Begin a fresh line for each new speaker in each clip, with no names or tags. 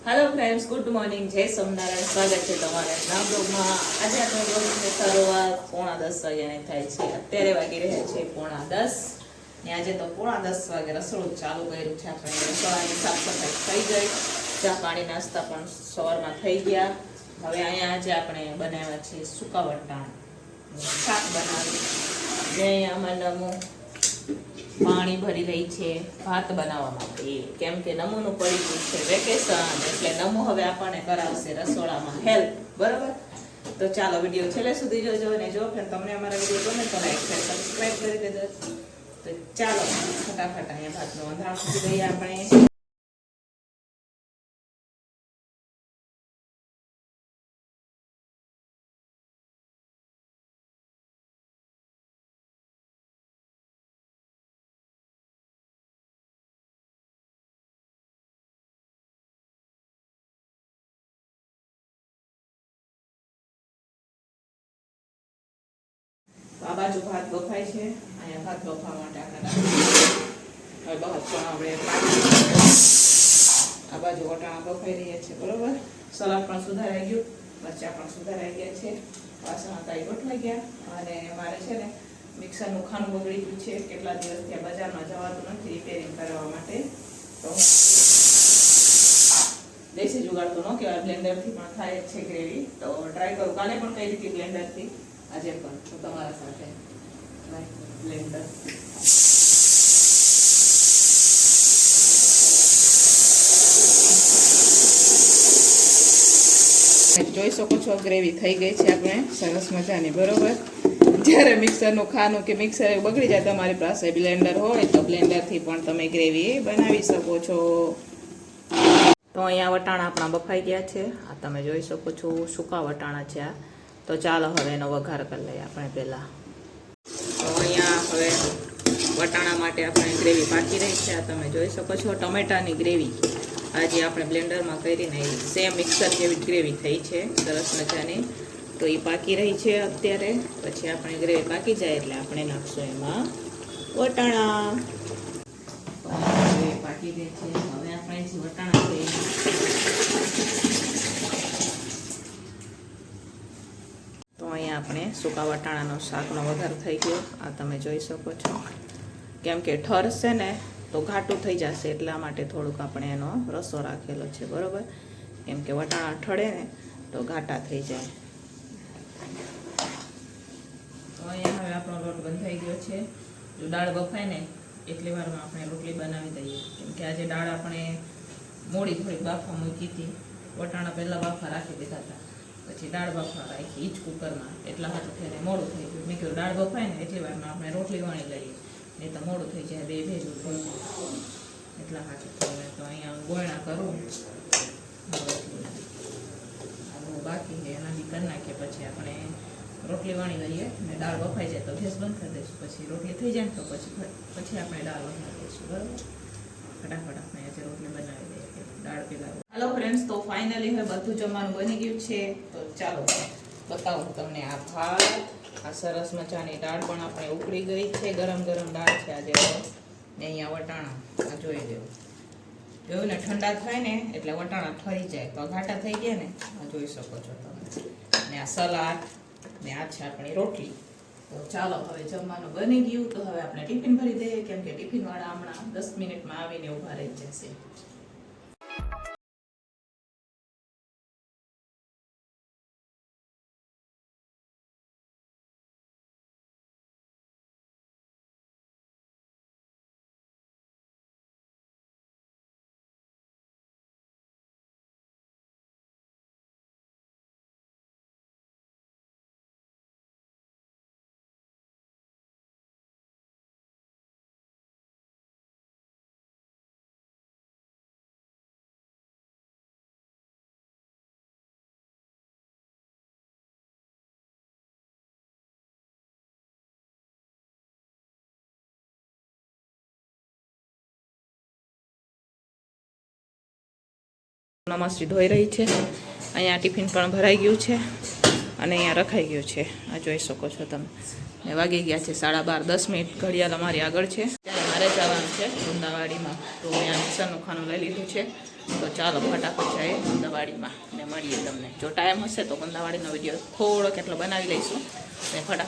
Hello friends, good morning, जय सोमनारायण। स्वागत है तमारे नवा ब्लॉगમાં। આજે આપણે બ્લોગની શરૂઆત 9:30 વાગ્યાની થાય છે। અત્યારે વાગી રહ્યા છે 9:30 ને આજે તો 9:30 વાગે રસોડું ચાલુ કર્યું છે। આપણે રસોડાની સાફ સફાઈ થઈ ગઈ, ચા પાણી નાસ્તા પણ સવારમાં થઈ ગયા। હવે અહીંયા આજે આપણે બનાવ્યા છે સૂકા વટાણા, શાક બનાવી ને અહીંયા અમારે નમો પાણી ભરી રહી છે ભાત બનાવવા માટે, કેમ કે નમુનું પડી ગયું છે વેકેશન, એટલે નમુ હવે આપણને કરાવશે રસોડામાં હેલ્પ, બરાબર? તો ચાલો વિડીયો છેલ્લે સુધી જોજો અને જો તમને અમારા વિડીયો ગમે તો લાઈક શેર સબસ્ક્રાઇબ કરી દેજો। તો ચાલો ફટાફટ અહીંયા ભાતનું વંધાણ મૂકી દઈએ આપણે। આ બાજુ ભાત બફાય છે, અહીંયા ભાત બફાવા માટે આપણે હવે ભાત પણ આપણે આ બાજુ વટાણા બફાઈ રહ્યા છે, બરોબર? સલાડ પણ સુધારાઈ ગયું, મરચાં પણ સુધારાઈ ગયા છે, વાસણ કાંઈ ગોઠવાઈ ગયા। અને મારે છે ને મિક્સરનું ખાનું બગડી ગયું છે, કેટલા દિવસથી બજારમાં જવાતું નથી રિપેરિંગ કરવા માટે, તો દેશી જુગાડ તો ન કહેવાય, બ્લેન્ડરથી પણ થાય જ છે ગ્રેવી। તો ટ્રાય કરું, કાલે પણ કઈ રીતે બ્લેન્ડરથી, આજે પણ હું તમારા સાથે બ્લેન્ડર જોઈ શકો છો ગ્રેવી થઈ ગઈ છે આપણે સરસ મજાની, બરોબર? જ્યારે મિક્સરનું ખાનું કે મિક્સર બગડી જાય, તમારી પાસે બ્લેન્ડર હોય તો બ્લેન્ડરથી પણ તમે ગ્રેવી બનાવી શકો છો। તો અહીંયા વટાણા આપણા બફાઈ ગયા છે, આ તમે જોઈ શકો છો સૂકા વટાણા છે આ। તો ચાલો હવે એનો વઘાર કરી લઈએ આપણે પહેલાં। તો અહીંયા હવે વટાણા માટે આપણે ગ્રેવી પાકી રહી છે, આ તમે જોઈ શકો છો ટમેટાની ગ્રેવી આજે આપણે બ્લેન્ડરમાં કરીને સેમ મિક્સર જેવી ગ્રેવી થઈ છે સરસ મજાની। તો એ પાકી રહી છે અત્યારે, પછી આપણે ગ્રેવી પાકી જાય એટલે આપણે નાખશું એમાં વટાણા। ગ્રેવી પાકી ગઈ છે, હવે આપણે જે વટાણા છે તો અહીંયા આપણે સૂકા વટાણાનો શાકનો વઘાર થઈ ગયો, આ તમે જોઈ શકો છો। કેમ કે ઠરશે ને તો ઘાટું થઈ જશે, એટલા માટે થોડુંક આપણે એનો રસો રાખેલો છે, બરોબર? કેમ કે વટાણા ઠળે ને તો ઘાટા થઈ જાય। તો અહીંયા હવે આપણો લોટ બંધાઈ ગયો છે। જો દાળ બફાય ને એટલી વારમાં આપણે રોટલી બનાવી દઈએ, કેમ કે આજે દાળ આપણે મોડી થોડીક બાફા મૂકી હતી, વટાણા પહેલાં બાફા રાખી દીધા હતા, પછી દાળ બાફા રાખી ઈ જ કુકરમાં, એટલા હાથું થઈને મોડું થઈ ગયું। મેં કીધું દાળ બફાય ને એટલી વારમાં આપણે રોટલી વણી લઈએ, નહીં તો મોડું થઈ જાય, બે ભેજું થઈ જાય, એટલા હાથું થઈને તો અહીંયા ગોયણા કરું બાકી છે એના બી કરી નાખીએ, પછી આપણે રોટલી વણી લઈએ ને દાળ બફાઈ જાય તો ગેસ બંધ કરી દઈશું, પછી રોટલી થઈ જાય ને તો પછી આપણે દાળ વઘારી દઈશું, બરાબર? ફટાફટ આપણે આજે રોટલી બનાવી દઈએ, દાળ પેલા। હેલો ફ્રેન્ડ્સ, તો ફાઇનલી હવે બધું જમવાનું બની ગયું છે, તો ચાલો બતાવું તમને આ ભાત, આ સરસ મજાની દાળ પણ આપણે ઉકળી ગઈ છે, ગરમ ગરમ દાળ છે આજે, ને અહીંયા વટાણા આ જોઈ લેવું, જોયું ને ઠંડા થાય ને એટલે વટાણા ઠરી જાય તો ઘાટા થઈ ગયા ને, આ જોઈ શકો છો તમે, ને આ સલાડ ને આ છે આપણી રોટલી। તો ચાલો હવે જમવાનું બની ગયું, તો હવે આપણે ટિફિન ભરી દઈએ, કેમ કે ટિફિનવાળા હમણાં 10 મિનિટમાં આવીને ઊભા રહી જશે। નમસ્તે ધોઈ રહી છે, અહીંયા ટિફિન પણ ભરાઈ ગયું છે અને અહીંયા રખાઈ ગયું છે, આ જોઈ શકો છો તમે। ને વાગી ગયા છે 12:30, 10 મિનિટ ઘડિયાળ અમારી આગળ છે, મારે જવાનું છે ગુંદાવાડીમાં, તો અહીંયા મિક્સરનું ખાનું લઈ લીધું છે. તો ચાલો ફટાફટ જાય ગુંદાવાડીમાં ને મળીએ તમને. જો ટાઈમ હશે તો ગુંદાવાડીનો વિડીયો થોડો કેટલો બનાવી લઈશું ને ફટાફટ.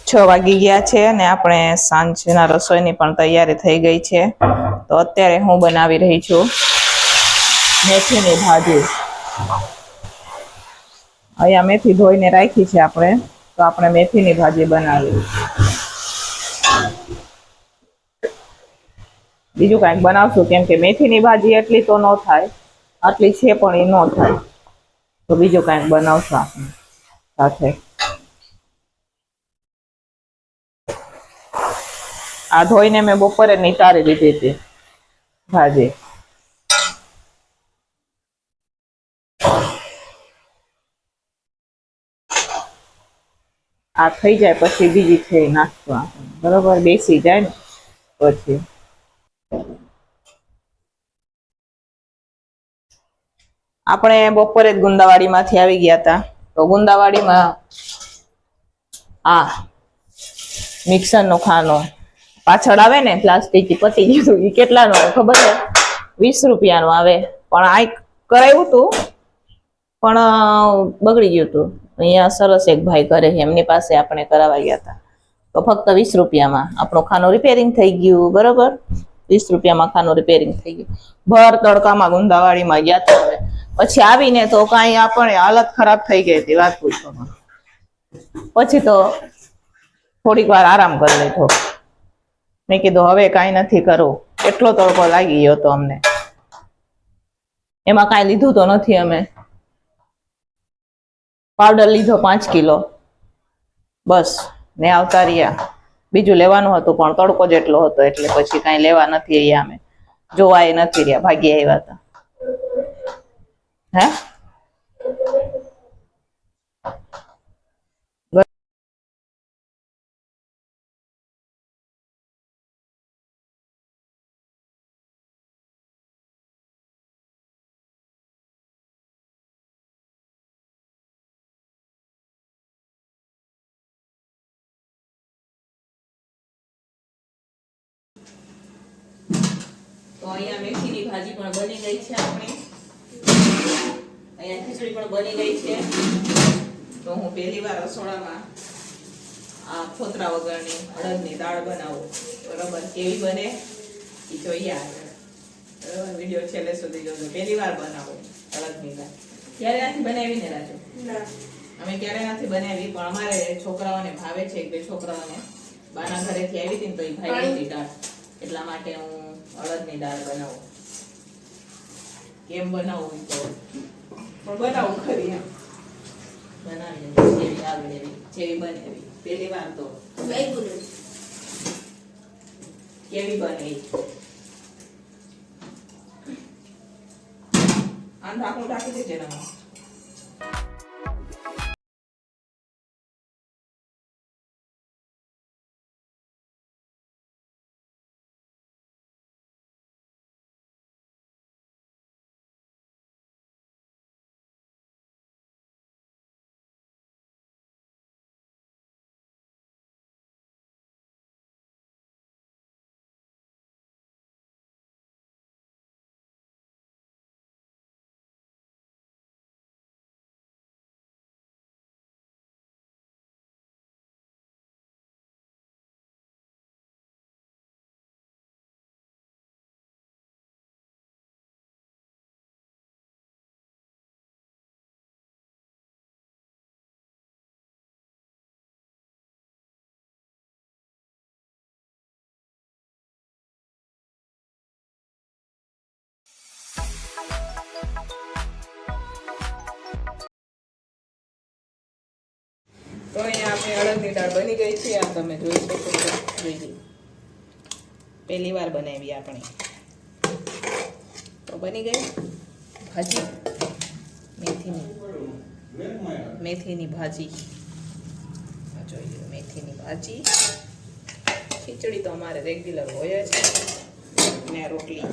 છ વાગી ગયા છે અને આપણે સાંજના રસોઈની પણ તૈયારી થઈ ગઈ છે. તો અત્યારે હું બનાવી રહી છું મેથીની ભાજી. અહીંયા મેથી ધોઈને રાખી છે આપણે, તો આપણે મેથીની ભાજી બનાવી. બીજું કાંઈક બનાવશું કેમ કે મેથીની ભાજી એટલી તો ન થાય, આટલી છે પણ એ ન થાય, તો બીજું કાંઈક બનાવશું આપણે સાથે. આ ધોઈને મેં બપોરે નિતારી દીધી હતી ભાજી. આ થઈ જાય પછી બીજી છે નાખવા, બરોબર બેસી જાય ને પછી. આપણે બપોરે જ ગુંદાવાડીમાંથી આવી ગયા હતા. તો ગુંદાવાડીમાં આ મિક્સરનો ખાનો પાછળ આવે ને પ્લાસ્ટિક પતી ગયું, એ કેટલાનું આવે ખબર છે? 20 રૂપિયાનું આવે. પણ આ કરાવ્યું હતું પણ બગડી ગયું હતું. અહીંયા સરસ એક ભાઈ કરે છે, એમની પાસે આપણે કરાવવા ગયા હતા. તો ફક્ત 20 રૂપિયામાં આપણું ખાનું રિપેરિંગ થઈ ગયું. બરોબર, 20 રૂપિયામાં ખાનું રિપેરિંગ થઈ ગયું. ભર તડકામાં ગુંદાવાડીમાં ગયા હતા. હવે પછી આવીને તો કાંઈ આપણે હાલત ખરાબ થઈ ગઈ હતી, વાત પૂછવામાં. પછી તો થોડીક વાર આરામ કરી લીધો. મેં કીધું હવે કાંઈ નથી કરવું, એટલો તડકો લાગી ગયો હતો અમને. એમાં કાંઈ લીધું તો નથી અમે. પાવડર લીધો 5 કિલો બસ, ને આવતા રહ્યા. બીજું લેવાનું હતું પણ તડકો જેટલો હતો એટલે પછી કાંઈ લેવા નથી રહ્યા. અમે જોવા એ નથી રહ્યા, ભાગી આવ્યા હતા. હે તો અહીંયા મેથીની ભાજી પણ બની ગઈ છે આપણી. અહીંયા ખીચડી પણ બની ગઈ છે. તો હું પહેલી વાર રસોડામાં આ ફોતરા વગરની અડદની દાળ બનાવું. બરોબર, કેવી બને એ જોઈએ આગળ. બરોબર, વિડીયો છેલ્લે સુધી જોજો. પહેલી વાર બનાવું અડદની દાળ. ક્યારે નથી બનાવી ને રાજુ? અમે ક્યારે નથી બનાવી, પણ અમારે છોકરાઓને ભાવે છે. એક બે છોકરાઓને બાના ઘરેથી આવી હતી ને તો એ ભાઈ હતી દાળ, એટલા માટે હું અડદની દાળ બનાવું. કેમ બનાવું તો પણ બનાવું ખરી, એમ બનાવી જેવી આવે એવી, જેવી બને એવી. પહેલી વાર તો કેવી બને આમ ઢાંકણું ઢાંકી દેજે ને. અડદની દાળ બની ગઈ છે. આ તમે જોઈ શકો છો. જોઈ લો, પહેલી વાર બનાવી આપણે. તો બની ગઈ ભાજી, મેથીની ભાજી. જોઈ લો, મેથીની ભાજી. ખીચડી તો અમારે રેગ્યુલર હોય જ, ને રોટલી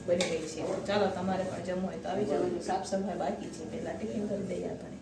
બની ગઈ છે. ચાલો, તમારે પણ જમવું હોય તો આવી જવાનું. સાફ સફાઈ બાકી છે, પહેલાં ટિફિન કરી દઈએ આપણે.